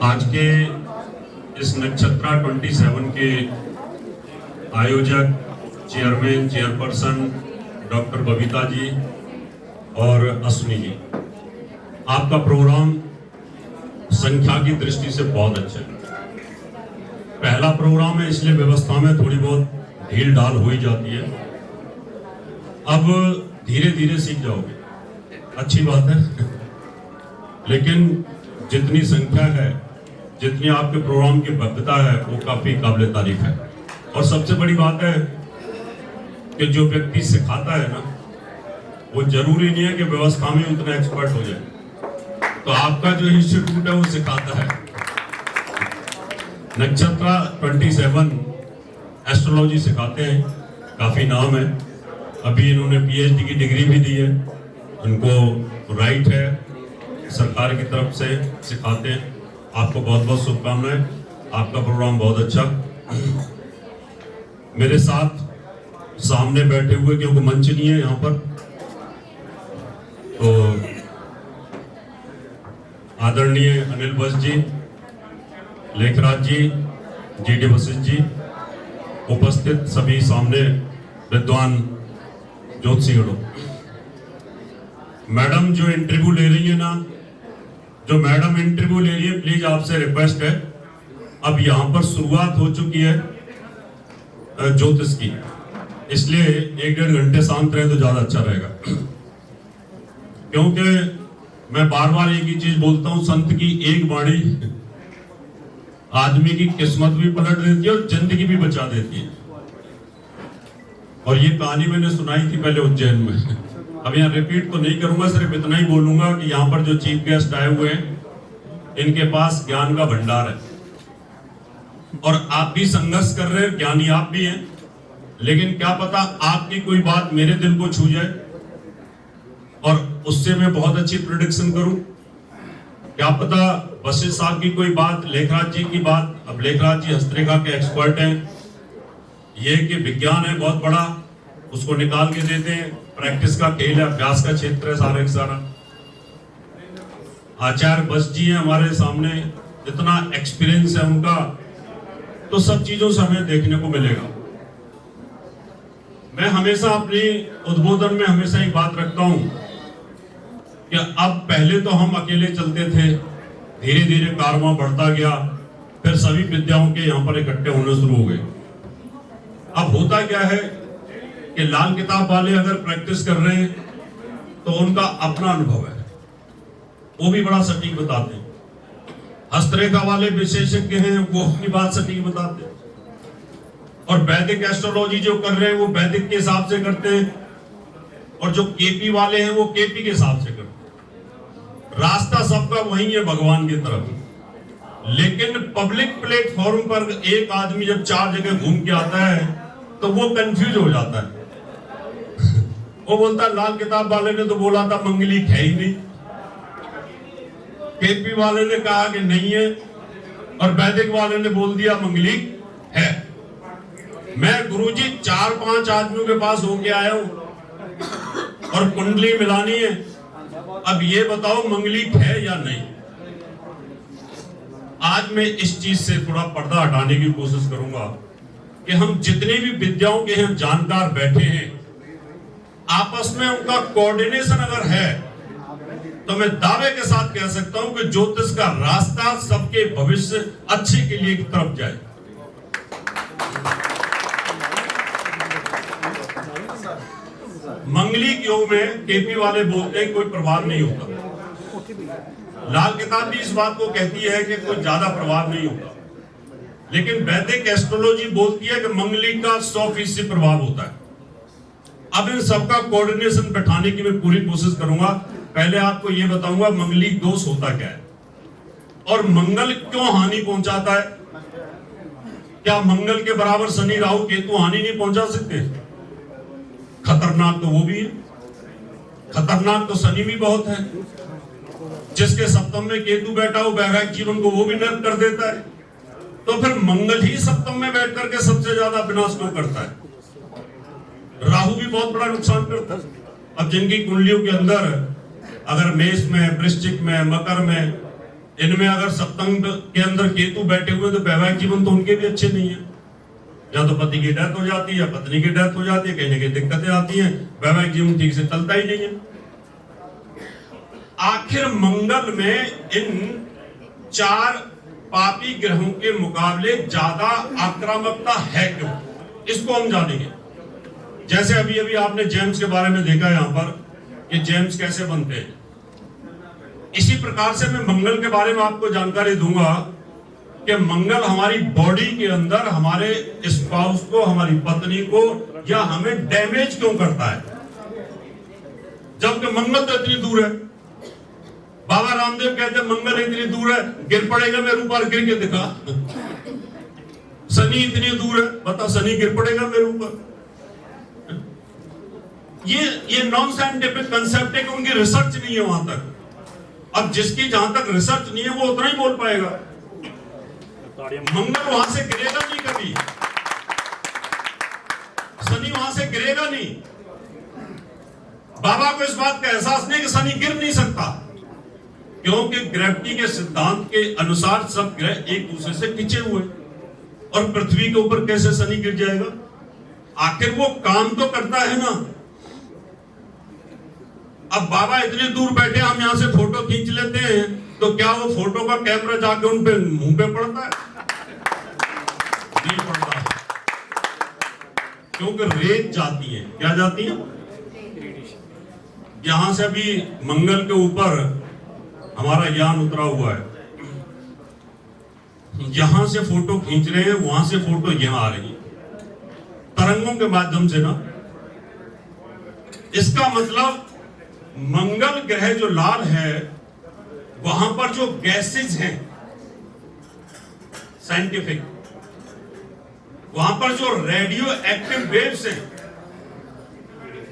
आज के इस नक्षत्रा 27 के आयोजक chairman chairperson doctor Babita ji और अश्विनी जी, आपका प्रोग्राम संख्या की दृष्टि से बहुत अच्छा है। पहला प्रोग्राम है, इसलिए व्यवस्था में थोड़ी बहुत ढील ढाल हो ही जाती है। अब धीरे धीरे सीख जाओगे, अच्छी बात है। लेकिन जितनी संख्या है, जितनी आपके प्रोग्राम की भव्यता है, वो काफी काबिल तारीफ है। और सबसे बड़ी बात है कि जो व्यक्ति सिखाता है ना, वो जरूरी नहीं है कि व्यवस्था में उतना एक्सपर्ट हो जाए। तो आपका जो इंस्टीट्यूट है वो सिखाता है। नक्षत्रा 27 एस्ट्रोलॉजी सिखाते हैं, काफी नाम है। अभी इन्होंने पीएचडी की डिग्री भी दी है, उनको राइट है, सरकार की तरफ से सिखाते हैं। आपको बहुत बहुत शुभकामनाएं, आपका प्रोग्राम बहुत अच्छा। मेरे साथ सामने बैठे हुए, क्योंकि मंच नहीं है यहाँ पर, तो आदरणीय अनिल बस जी, लेखराज जी, जीडी वशिष्ठ जी, उपस्थित सभी सामने विद्वान ज्योतिषीगणों, मैडम जो इंटरव्यू ले रही है ना, जो मैडम इंटरव्यू ले रही है, प्लीज आपसे रिक्वेस्ट है, अब यहाँ पर शुरुआत हो चुकी है ज्योतिष की, इसलिए 1-1.5 घंटे शांत रहे तो ज्यादा अच्छा रहेगा। क्योंकि मैं बार बार एक ही चीज बोलता हूं, संत की एक वाणी आदमी की किस्मत भी पलट देती है और जिंदगी भी बचा देती है। और ये कहानी मैंने सुनाई थी पहले उज्जैन में, अब यहाँ रिपीट तो नहीं करूंगा, सिर्फ इतना ही बोलूंगा कि यहाँ पर जो चीफ गेस्ट आए हुए हैं, इनके पास ज्ञान का भंडार है और आप भी संघर्ष कर रहे हैं, ज्ञानी आप भी हैं। लेकिन क्या पता आपकी कोई बात मेरे दिल को छू जाए और उससे मैं बहुत अच्छी प्रेडिक्शन करूं। क्या पता वशिष्ठ साहब की कोई बात, लेखराज जी की बात, अब लेखराज जी हस्तरेखा के एक्सपर्ट हैं, ये कि विज्ञान है बहुत बड़ा, उसको निकाल के देते हैं। प्रैक्टिस का खेल है, अभ्यास का क्षेत्र है सारा का सारा। आचार्य बस जी हैं हमारे सामने, इतना एक्सपीरियंस है उनका, तो सब चीजों से हमें देखने को मिलेगा। मैं हमेशा अपनी उद्बोधन में हमेशा एक बात रखता हूं कि अब पहले तो हम अकेले चलते थे, धीरे धीरे कारवां बढ़ता गया, फिर सभी विद्याओं के यहाँ पर इकट्ठे होने शुरू हो गए। अब होता क्या है कि लाल किताब वाले अगर प्रैक्टिस कर रहे हैं तो उनका अपना अनुभव है, वो भी बड़ा सटीक बताते हैं। हस्तरेखा वाले विशेषज्ञ हैं, वो अपनी बात सटीक बताते हैं। और वैदिक एस्ट्रोलॉजी जो कर रहे हैं वो वैदिक के हिसाब से करते हैं, और जो केपी वाले हैं वो केपी के हिसाब से करते हैं। रास्ता सबका वही है, भगवान की तरफ। लेकिन पब्लिक प्लेटफॉर्म पर एक आदमी जब 4 जगह घूम के आता है तो वो कंफ्यूज हो जाता है। वो बोलता है लाल किताब वाले ने तो बोला था मंगलिक है ही नहीं, केपी वाले ने कहा कि नहीं है, और वैदिक वाले ने बोल दिया मंगलिक है। मैं गुरुजी 4-5 आदमियों के पास होके आया हूं और कुंडली मिलानी है, अब ये बताओ मंगलिक है या नहीं। आज मैं इस चीज से थोड़ा पर्दा हटाने की कोशिश करूंगा कि हम जितने भी विद्याओं के हैं जानकार बैठे हैं, आपस में उनका कोऑर्डिनेशन अगर है तो मैं दावे के साथ कह सकता हूं कि ज्योतिष का रास्ता सबके भविष्य अच्छे के लिए की तरफ जाए। मंगलिक योग में केपी वाले बोलते हैं कोई प्रभाव नहीं होता, लाल किताब भी इस बात को कहती है कि कोई ज्यादा प्रभाव नहीं होता, लेकिन वैदिक एस्ट्रोलॉजी बोलती है कि मंगलिक का 100% प्रभाव होता है। अब इन सबका कोऑर्डिनेशन बैठाने की मैं पूरी कोशिश करूंगा। पहले आपको यह बताऊंगा मंगलिक दोष होता क्या है और मंगल क्यों हानि पहुंचाता है। क्या मंगल के बराबर शनि राहु केतु हानि नहीं पहुंचा सकते? खतरनाक तो वो भी है, खतरनाक तो शनि भी बहुत है। जिसके सप्तम में केतु बैठा हो, वैवाहिक जीवन को वो भी नष्ट कर देता है, तो फिर मंगल ही सप्तम में बैठ करके सबसे ज्यादा विनाश क्यों करता है? राहु भी बहुत बड़ा नुकसान करता है। अब जिनकी कुंडलियों के अंदर अगर मेष में, वृश्चिक में, मकर में इनमें अगर सप्तम के अंदर केतु बैठे हुए तो वैवाहिक जीवन तो उनके भी अच्छे नहीं है। या तो पति की डेथ हो जाती है या पत्नी की डेथ हो जाती है, कहीं ना कहीं दिक्कतें आती हैं, वैवाहिक जीवन ठीक से चलता ही नहीं है। आखिर मंगल में इन 4 पापी ग्रहों के मुकाबले ज्यादा आक्रामकता है क्यों, इसको हम जानेंगे। जैसे अभी अभी आपने जेम्स के बारे में देखा यहां पर कि जेम्स कैसे बनते हैं, इसी प्रकार से मैं मंगल के बारे में आपको जानकारी दूंगा कि मंगल हमारी बॉडी के अंदर हमारे स्पाउस को, हमारी पत्नी को या हमें डैमेज क्यों करता है, जबकि मंगल तो इतनी दूर है। बाबा रामदेव कहते हैं मंगल इतनी दूर है, गिर पड़ेगा मेरे ऊपर, गिर के दिखा। शनि इतनी दूर है, बता शनि गिर पड़ेगा मेरे ऊपर। ये नॉन साइंटिफिक कंसेप्ट है कि उनकी रिसर्च नहीं है वहां तक। अब जिसकी जहां तक रिसर्च नहीं है वो उतना ही बोल पाएगा। मंगल वहां से गिरेगा नहीं कभी, शनि वहां से गिरेगा नहीं। बाबा को इस बात का एहसास नहीं कि शनि गिर नहीं सकता, क्योंकि ग्रेविटी के सिद्धांत के अनुसार सब ग्रह एक दूसरे से खिंचे हुए, और पृथ्वी के ऊपर कैसे शनि गिर जाएगा। आखिर वो काम तो करता है ना। अब बाबा इतने दूर बैठे, हम यहां से फोटो खींच लेते हैं, तो क्या वो फोटो का कैमरा जाके उन पे मुंह पे पड़ता है? नहीं पड़ता है, क्योंकि रेत जाती है। क्या जाती है? यहां से अभी मंगल के ऊपर हमारा यान उतरा हुआ है, यहां से फोटो खींच रहे हैं, वहां से फोटो यहां आ रही है तरंगों के माध्यम से ना। इसका मतलब मंगल ग्रह जो लाल है, वहां पर जो गैसेज हैं साइंटिफिक, वहां पर जो रेडियो एक्टिव वेव्स हैं,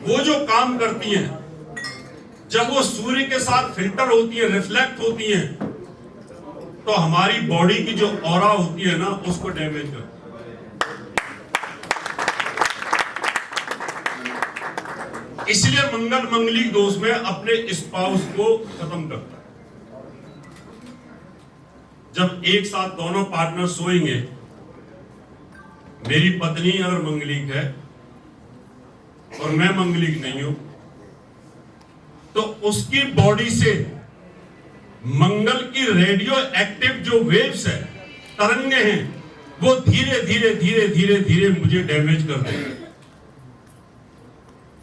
वो जो काम करती हैं, जब वो सूर्य के साथ फिल्टर होती है, रिफ्लेक्ट होती हैं, तो हमारी बॉडी की जो ऑरा होती है ना, उसको डैमेज करती है। इसलिए मंगल मंगलिक दोष में अपने स्पाउस को खत्म करता है। जब एक साथ दोनों पार्टनर सोएंगे, मेरी पत्नी अगर मंगलिक है और मैं मंगलिक नहीं हूं, तो उसकी बॉडी से मंगल की रेडियो एक्टिव जो वेव्स है, तरंगे हैं, वो धीरे धीरे धीरे धीरे धीरे मुझे डैमेज कर देंगे।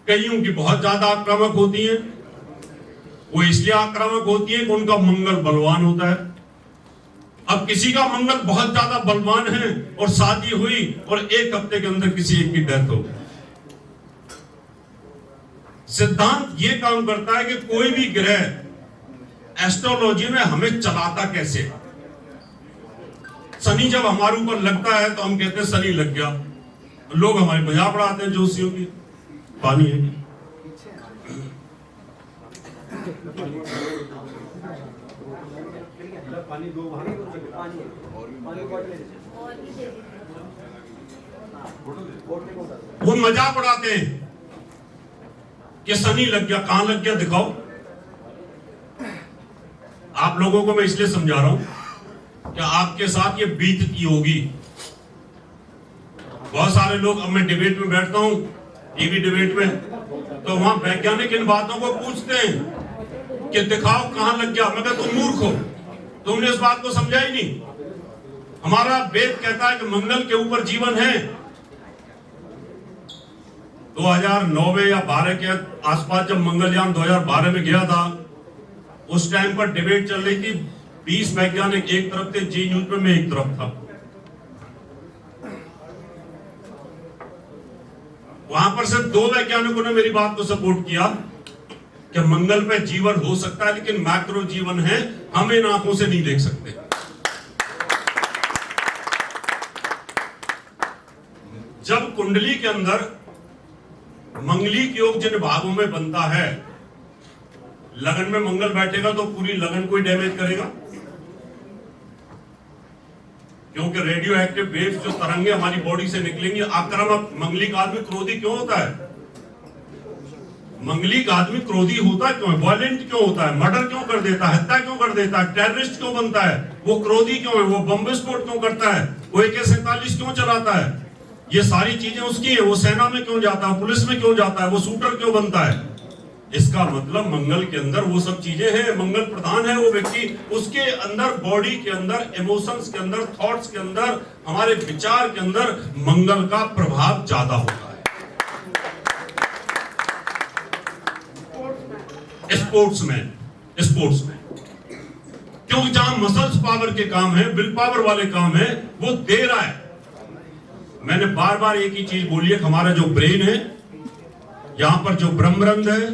कईयों की बहुत ज्यादा आक्रामक होती हैं, वो इसलिए आक्रामक होती है कि उनका मंगल बलवान होता है। अब किसी का मंगल बहुत ज्यादा बलवान है और शादी हुई और 1 हफ्ते के अंदर किसी एक की डेथ हो गई। सिद्धांत ये काम करता है कि कोई भी ग्रह एस्ट्रोलॉजी में हमें चलाता कैसे। शनि जब हमारे ऊपर लगता है तो हम कहते हैं शनि लग गया, लोग हमारे मजाक उड़ाते हैं जोशियों की। पानी है वो मजाक उड़ाते हैं कि शनि लग गया, कहां लग गया दिखाओ। आप लोगों को मैं इसलिए समझा रहा हूं कि आपके साथ ये बीतती होगी। बहुत सारे लोग, अब मैं डिबेट में बैठता हूं, टीवी डिबेट में, तो वहां वैज्ञानिक इन बातों को पूछते हैं कि दिखाओ कहां लग गया। मैं कहता तुम मूर्ख हो, तुमने इस बात को समझा ही नहीं। हमारा वेद कहता है कि मंगल के ऊपर जीवन है। 2009 में या 12 के आसपास जब मंगलयान 2012 में गया था, उस टाइम पर डिबेट चल रही थी। 20 वैज्ञानिक एक तरफ थे, जी न्यूज में मैं एक तरफ था। वहां पर सिर्फ 2 वैज्ञानिकों ने मेरी बात को सपोर्ट किया कि मंगल पे जीवन हो सकता है, लेकिन मैक्रो जीवन है, हम इन आंखों से नहीं देख सकते। जब कुंडली के अंदर मंगलिक योग जिन भागों में बनता है, लगन में मंगल बैठेगा तो पूरी लगन को ही डैमेज करेगा, क्योंकि रेडियो एक्टिव वेव्स जो तरंगे हमारी बॉडी से निकलेंगी, आक्रामक। मंगलिक आदमी क्रोधी क्यों होता है? मंगलिक आदमी क्रोधी होता क्यों है, वायलेंट क्यों होता है, मर्डर क्यों कर देता है, हत्या क्यों कर देता है, टेररिस्ट क्यों बनता है, वो क्रोधी क्यों है, वो बम विस्फोट क्यों करता है, वो AK-47 क्यों चलाता है, ये सारी चीजें उसकी है। वो सेना में क्यों जाता है, पुलिस में क्यों जाता है, वो शूटर क्यों बनता है। इसका मतलब मंगल के अंदर वो सब चीजें हैं, मंगल प्रधान है वो व्यक्ति, उसके अंदर बॉडी के अंदर, इमोशंस के अंदर, थॉट्स के अंदर, हमारे विचार के अंदर मंगल का प्रभाव ज्यादा होता है। स्पोर्ट्स में क्योंकि जहां मसल्स पावर के काम है, विल पावर वाले काम है, वो दे रहा है। मैंने बार बार एक ही चीज बोली है, हमारा जो ब्रेन है, यहां पर जो ब्रह्मरंध्र है,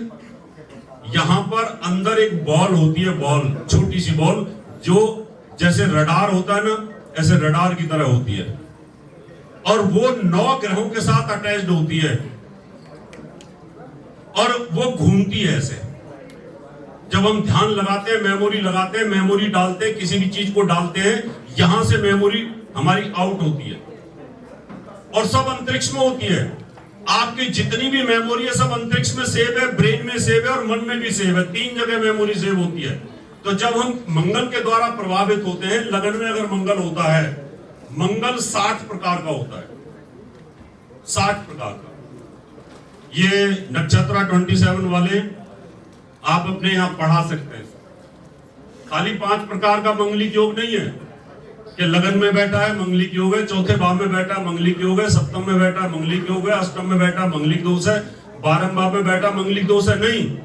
यहां पर अंदर एक बॉल होती है, बॉल, छोटी सी बॉल, जो जैसे रडार होता है ना, ऐसे रडार की तरह होती है, और वो 9 ग्रहों के साथ अटैच्ड होती है, और वो घूमती है ऐसे। जब हम ध्यान लगाते हैं, मेमोरी लगाते हैं, मेमोरी डालते हैं, किसी भी चीज को डालते हैं, यहां से मेमोरी हमारी आउट होती है, और सब अंतरिक्ष में होती है। आपकी जितनी भी मेमोरी है सब अंतरिक्ष में सेव है, ब्रेन में सेव है और मन में भी सेव है, 3 जगह मेमोरी सेव होती है। तो जब हम मंगल के द्वारा प्रभावित होते हैं, लगन में अगर मंगल होता है, मंगल 60 प्रकार का होता है, 60 प्रकार का। ये नक्षत्र 27 वाले आप अपने यहां पढ़ा सकते हैं। खाली 5 प्रकार का मंगलिक योग नहीं है कि लगन में बैठा है मंगलिक योग है, चौथे भाव में बैठा मंगलिक योग है, सप्तम में बैठा मंगलिक योग है, अष्टम में बैठा मंगलिक दोष है, 12वें भाव में बैठा मंगलिक दोष है, नहीं।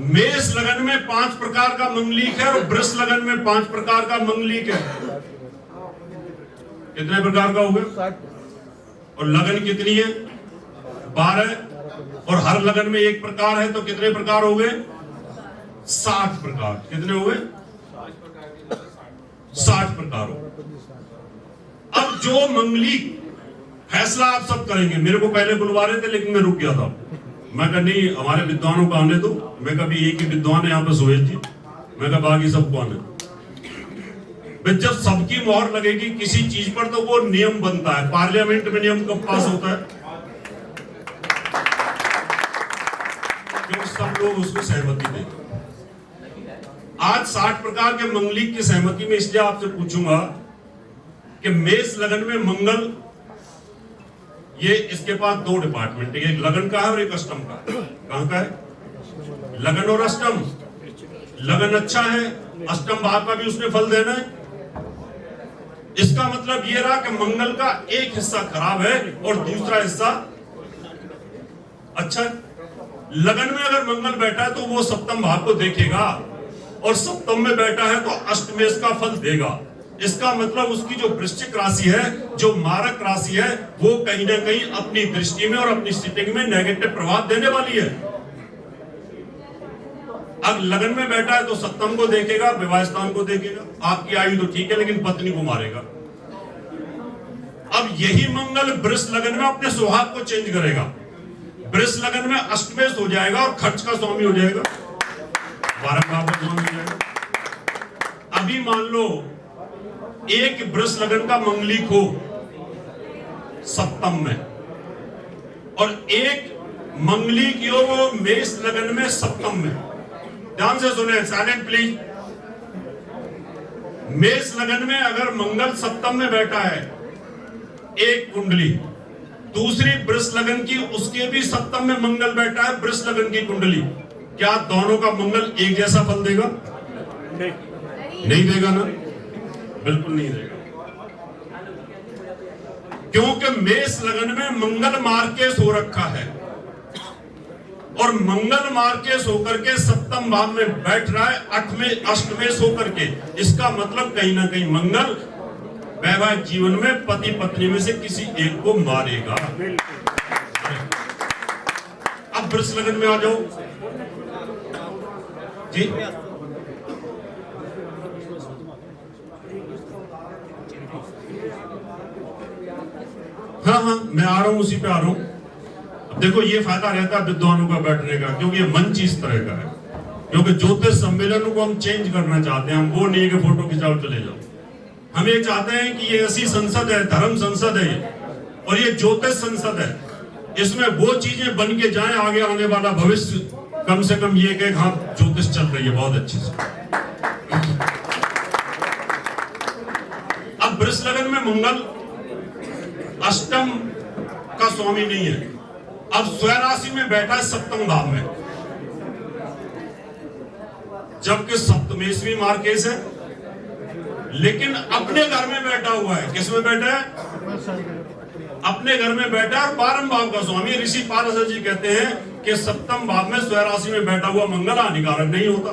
मेष लगन में 5 प्रकार का मंगलिक है और वृष लगन में 5 प्रकार का मंगलिक है। कितने प्रकार का हो गए? और लगन कितनी है? 12, और हर लगन में 1 प्रकार है, तो कितने प्रकार हो गए? 60 प्रकार। कितने हो गए? 60 प्रकार हो। अब जो मंगलिक फैसला आप सब करेंगे, मेरे को पहले बुलवा रहे थे लेकिन मैं रुक गया था। मैं कहा नहीं, हमारे विद्वानों को आने दो। मैं कभी एक ही विद्वान है यहाँ पे, सुहेल जी। मैं कहा बाकी सब कौन है? जब सबकी मोहर लगेगी किसी चीज पर तो वो नियम बनता है। पार्लियामेंट में नियम कब पास होता है? क्योंकि सब लोग उसको सहमति देते। आज 60 प्रकार के मंगलिक की सहमति में इसलिए आपसे पूछूंगा कि मेष लगन में मंगल, ये इसके पास 2 डिपार्टमेंट है, एक लगन का है और एक अष्टम का। कहां का है? लगन और अष्टम। लगन अच्छा है, अष्टम भाव का भी उसने फल देना है। इसका मतलब ये रहा कि मंगल का एक हिस्सा खराब है और दूसरा हिस्सा अच्छा। लगन में अगर मंगल बैठा है तो वो सप्तम भाव को देखेगा, और सप्तम में बैठा है तो अष्टमेश का फल देगा। इसका मतलब उसकी जो वृश्चिक राशि है, जो मारक राशि है, वो कहीं ना कहीं अपनी दृष्टि में और अपनी सिटिंग में नेगेटिव प्रभाव देने वाली है। अब लगन में बैठा है तो सप्तम को देखेगा, विवाह स्थान को देखेगा। आपकी आयु तो ठीक है लेकिन पत्नी को मारेगा। अब यही मंगल वृष लगन में अपने स्वभाव को चेंज करेगा। वृष लगन में अष्टमेश हो जाएगा और खर्च का स्वामी हो जाएगा, 12 भाव का स्वामी हो जाएगा। अभी मान लो एक वृष लगन का मंगलिक हो सप्तम में, और एक मंगलिक योग हो मेष लगन में सप्तम में। ध्यान से सुने, साइलेंट प्लीज। मेष लगन में अगर मंगल सप्तम में बैठा है, एक कुंडली, दूसरी वृष लगन की, उसके भी सप्तम में मंगल बैठा है, वृष लगन की कुंडली, क्या दोनों का मंगल एक जैसा फल देगा? नहीं देगा ना, बिल्कुल नहीं देगा। क्योंकि मेष लगन में मंगल मार्केश हो रखा है, और मंगल मार्केश होकर के सप्तम भाव में बैठ रहा है, 8वें अष्टमेश होकर के। इसका मतलब कहीं ना कहीं मंगल वैवाहिक जीवन में पति पत्नी में से किसी एक को मारेगा। अब वृष लगन में आ जाओ जी। हाँ, मैं आ रहा हूं, उसी पे आ रहा हूं। अब देखो, ये फायदा रहता है विद्वानों का बैठने का, क्योंकि ये मंच इस तरह का है। क्योंकि ज्योतिष सम्मेलनों को हम चेंज करना चाहते हैं। हम वो नहीं कि फोटो खिंचाओ चले जाओ। हम ये चाहते हैं कि ये ऐसी संसद है, धर्म संसद है, और ये ज्योतिष संसद है। इसमें वो चीजें बन के जाए, आगे आने वाला भविष्य कम से कम ये कि हाँ ज्योतिष चल रही है बहुत अच्छे से। अब वृष लगन में मंगल अष्टम का स्वामी नहीं है, अब स्वयं राशि में बैठा है सप्तम भाव में, जबकि सप्तमेशवी मार्केश है, लेकिन अपने घर में बैठा हुआ है। किस में बैठा है? अपने घर में बैठा है। और 12वें भाव का स्वामी ऋषि पारसर जी कहते हैं कि सप्तम भाव में स्वयं राशि में बैठा हुआ मंगल हानिकारक नहीं होता।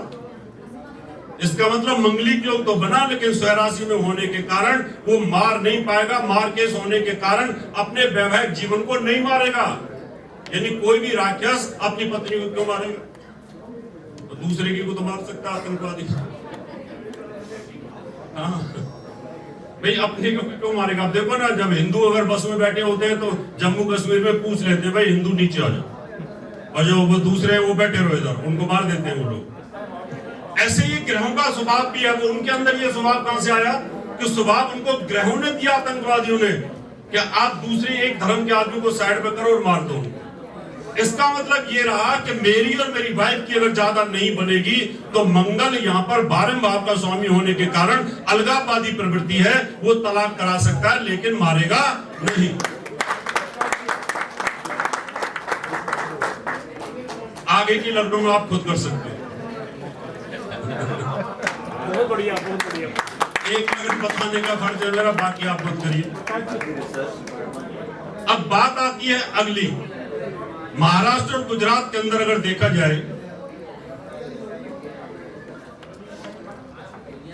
इसका मतलब मंगलिक योग तो बना, लेकिन स्वयं राशि में होने के कारण वो मार नहीं पाएगा। मार्केश होने के कारण अपने वैवाहिक जीवन को नहीं मारेगा। यानी कोई भी राक्षस अपनी पत्नी को क्यों मारेगा? तो दूसरे की को तो मार सकता आतंकवादी। हाँ भाई, अपने को क्यों मारेगा? आप देखो ना, जब हिंदू अगर बस में बैठे होते हैं तो जम्मू कश्मीर में पूछ लेते हैं भाई हिंदू नीचे आ जाओ, और जो वो दूसरे हैं वो बैठे रहो इधर, उनको मार देते हैं वो लोग। ऐसे ही ग्रहों का स्वभाव भी है। वो उनके अंदर ये स्वभाव कहां से आया कि स्वभाव उनको ग्रहों ने दिया, आतंकवादियों ने, कि आप दूसरे एक धर्म के आदमी को साइड पे करो और मार दो। इसका मतलब ये रहा कि मेरी और मेरी वाइफ की अगर ज्यादा नहीं बनेगी तो मंगल यहाँ पर 12वें भाव का स्वामी होने के कारण अलगाववादी प्रवृत्ति है, वो तलाक करा सकता है लेकिन मारेगा नहीं। आगे की लड़कों में आप खुद कर सकते हैं। बहुत बढ़िया, बहुत बढ़िया। 1 मिनट बताने का फर्ज है मेरा, बाकी आप खुद करिए। अब बात आती है अगली, महाराष्ट्र और गुजरात के अंदर अगर देखा जाए,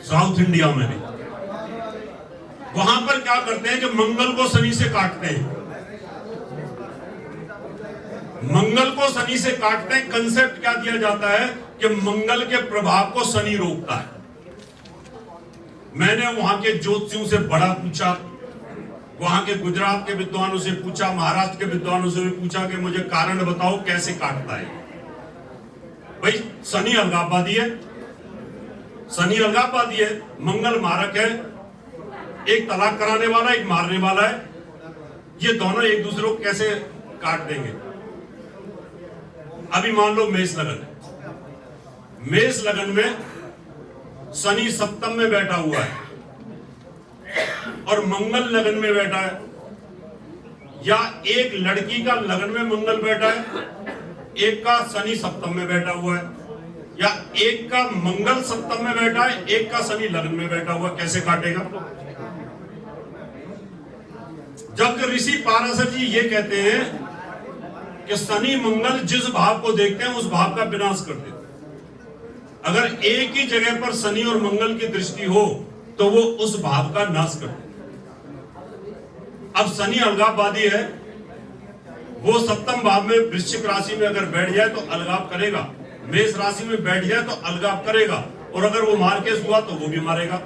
साउथ इंडिया में भी, वहां पर क्या करते हैं कि मंगल को शनि से काटते हैं। मंगल को शनि से काटते हैं। कंसेप्ट क्या दिया जाता है कि मंगल के प्रभाव को शनि रोकता है। मैंने वहां के ज्योतिषियों से बड़ा पूछा, वहां के गुजरात के विद्वानों से पूछा, महाराष्ट्र के विद्वानों से भी पूछा कि मुझे कारण बताओ कैसे काटता है। भाई शनि अलगाववादी है, शनि अलगाववादी है, मंगल मारक है, एक तलाक कराने वाला, एक मारने वाला है। ये दोनों एक दूसरे को कैसे काट देंगे? अभी मान लो मेष लगन है, मेष लगन में शनि सप्तम में बैठा हुआ है और मंगल लगन में बैठा है, या एक लड़की का लगन में मंगल बैठा है, एक का शनि सप्तम में बैठा हुआ है, या एक का मंगल सप्तम में बैठा है, एक का शनि लगन में बैठा हुआ, कैसे काटेगा? जब ऋषि पाराशर जी ये कहते हैं कि शनि मंगल जिस भाव को देखते हैं उस भाव का विनाश कर देते हैं। अगर एक ही जगह पर शनि और मंगल की दृष्टि हो तो वो उस भाव का नाश कर देते। अब शनि अलगाववादी है, वो सप्तम भाव में वृश्चिक राशि में अगर बैठ जाए तो अलगाव करेगा, मेष राशि में बैठ जाए तो अलगाव करेगा, और अगर वो मार्केश हुआ तो वो भी मारेगा।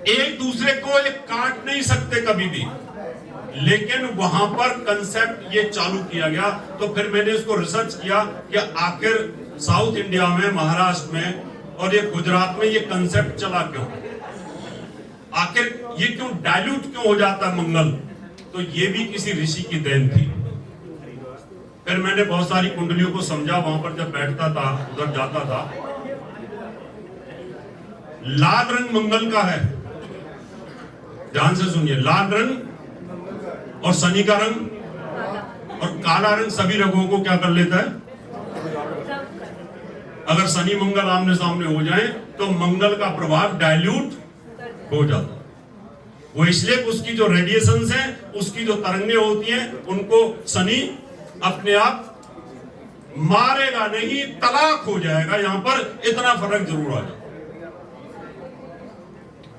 एक दूसरे को एक काट नहीं सकते कभी भी, लेकिन वहां पर कंसेप्ट ये चालू किया गया। तो फिर मैंने इसको रिसर्च किया कि आखिर साउथ इंडिया में, महाराष्ट्र में और ये गुजरात में ये कंसेप्ट चला क्यों, आखिर ये क्यों डाइल्यूट क्यों हो जाता है मंगल? तो ये भी किसी ऋषि की देन थी। फिर मैंने बहुत सारी कुंडलियों को समझा, वहां पर जब बैठता था, उधर जाता था। लाल रंग मंगल का है, ध्यान से सुनिए, लाल रंग और शनि का रंग और काला रंग सभी रंगों को क्या कर लेता है? अगर शनि मंगल आमने सामने हो जाए तो मंगल का प्रभाव डाइल्यूट हो जाता है। वो इसलिए उसकी जो रेडिएशंस हैं, उसकी जो तरंगें होती हैं, उनको शनि अपने आप मारेगा नहीं, तलाक हो जाएगा। यहां पर इतना फर्क जरूर आ जाए।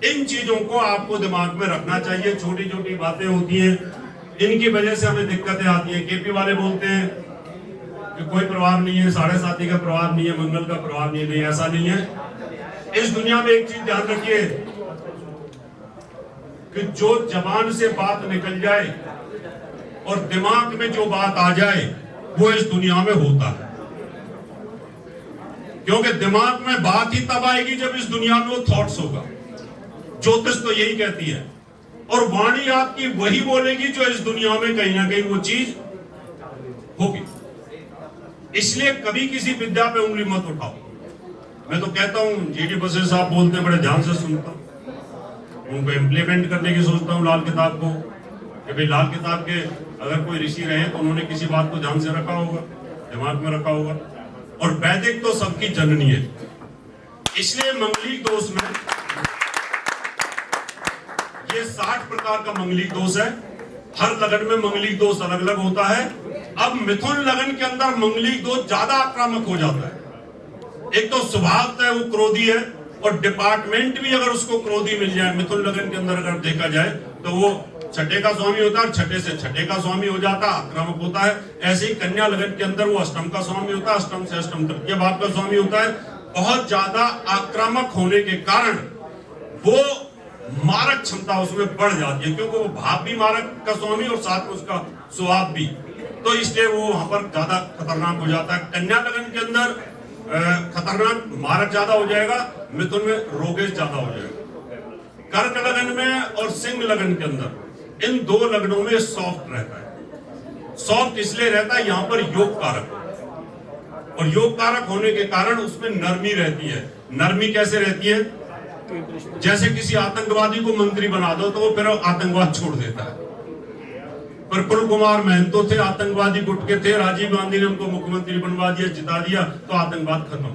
इन चीजों को आपको दिमाग में रखना चाहिए। छोटी छोटी बातें होती हैं, इनकी वजह से हमें दिक्कतें आती हैं। केपी वाले बोलते हैं कि कोई प्रभाव नहीं है, 7.5 का प्रभाव नहीं है, मंगल का प्रभाव नहीं है। ऐसा नहीं है। इस दुनिया में एक चीज ध्यान रखिए कि जो जबान से बात निकल जाए और दिमाग में जो बात आ जाए वो इस दुनिया में होता है। क्योंकि दिमाग में बात ही तब आएगी जब इस दुनिया में वो थॉट्स होगा। ज्योतिष तो यही कहती है और वाणी आपकी वही बोलेगी जो इस दुनिया में कहीं ना कहीं वो चीज होगी। इसलिए कभी किसी विद्या पे उंगली मत उठाओ। मैं तो कहता हूं, जीडी बसे साहब बोलते हैं, बड़े ध्यान से सुनता हूं, उनको इम्प्लीमेंट करने की सोचता हूं लाल किताब को, कि भाई लाल किताब के अगर कोई ऋषि रहे तो उन्होंने किसी बात को ध्यान से रखा होगा, दिमाग में रखा होगा। और वैदिक तो सबकी जननी है। इसलिए मंगलिक दोष में ये 60 प्रकार का मंगलिक दोष है। हर लगन में मंगलिक दोष अलग अलग होता है। अब मिथुन लगन के अंदर मंगलिक दोष ज्यादा आक्रामक हो जाता है। एक तो स्वभाव है वो क्रोधी है, और डिपार्टमेंट भी अगर उसको क्रोधी मिल जाए, मिथुन लगन के अंदर अगर देखा जाए तो वो छठे का स्वामी होता है, छठे से छठे का स्वामी हो जाता है, आक्रामक होता है। ऐसे ही कन्या लगन के अंदर वो अष्टम का स्वामी होता है, अष्टम से अष्टम तृतीय भाव का स्वामी होता है। बहुत ज्यादा आक्रामक होने के कारण वो मारक क्षमता उसमें बढ़ जाती है, क्योंकि वो भाव भी मारक का स्वामी और साथ में उसका स्वभाव भी, तो इसलिए वो वहां पर ज्यादा खतरनाक हो जाता है। कन्या लगन के अंदर खतरनाक मारक ज्यादा हो जाएगा, मिथुन में रोगेश ज्यादा हो जाएगा। कर्क लगन में और सिंह लगन के अंदर, इन दो लगनों में सॉफ्ट रहता है। सॉफ्ट इसलिए रहता है, यहां पर योग कारक, और योग कारक होने के कारण उसमें नरमी रहती है। नरमी कैसे रहती है? जैसे किसी आतंकवादी को मंत्री बना दो तो वो फिर आतंकवाद छोड़ देता है। प्रफुल्ल कुमार महंतो थे, आतंकवादी गुट के थे, राजीव गांधी ने उनको मुख्यमंत्री बनवा दिया, जिता दिया, तो आतंकवाद खत्म।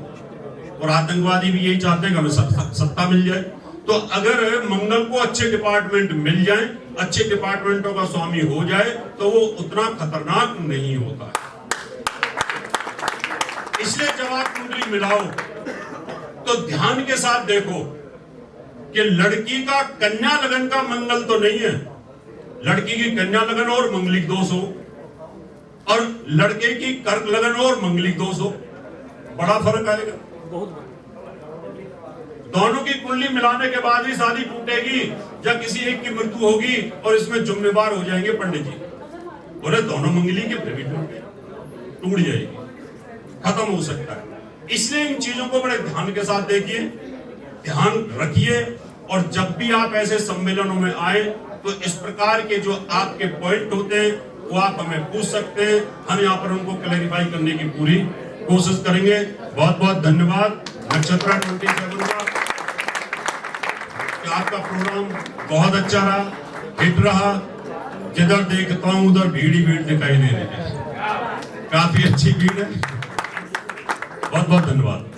और आतंकवादी भी यही चाहते हैं कि हमें सत्ता मिल जाए। तो अगर मंगल को अच्छे डिपार्टमेंट मिल जाए, अच्छे डिपार्टमेंटों का स्वामी हो जाए, तो वो उतना खतरनाक नहीं होता है। इसलिए जब आप कुंडली मिलाओ तो ध्यान के साथ देखो कि लड़की का कन्या लगन का मंगल तो नहीं है, लड़की की कन्या लगन और मंगलिक दोष हो, और लड़के की कर्क लगन और मंगलिक दोष हो, बड़ा फर्क आएगा। दोनों की कुंडली मिलाने के बाद ही शादी टूटेगी, या किसी एक की मृत्यु होगी और इसमें जिम्मेदार हो जाएंगे पंडित जी। बोले दोनों मंगली के फिर भी टूट जाएगी, खत्म हो सकता है। इसलिए इन चीजों को बड़े ध्यान के साथ देखिए, ध्यान रखिए, और जब भी आप ऐसे सम्मेलनों में आए तो इस प्रकार के जो आपके पॉइंट होते हैं वो आप हमें पूछ सकते हैं। हम यहाँ पर उनको क्लैरिफाई करने की पूरी कोशिश करेंगे। बहुत बहुत धन्यवाद। नक्षत्र 27 का आपका प्रोग्राम बहुत अच्छा रहा, हिट रहा। जिधर देखता हूँ उधर भीड़ ही भीड़ दिखाई दे रही है, काफी अच्छी भीड़ है। बहुत बहुत धन्यवाद।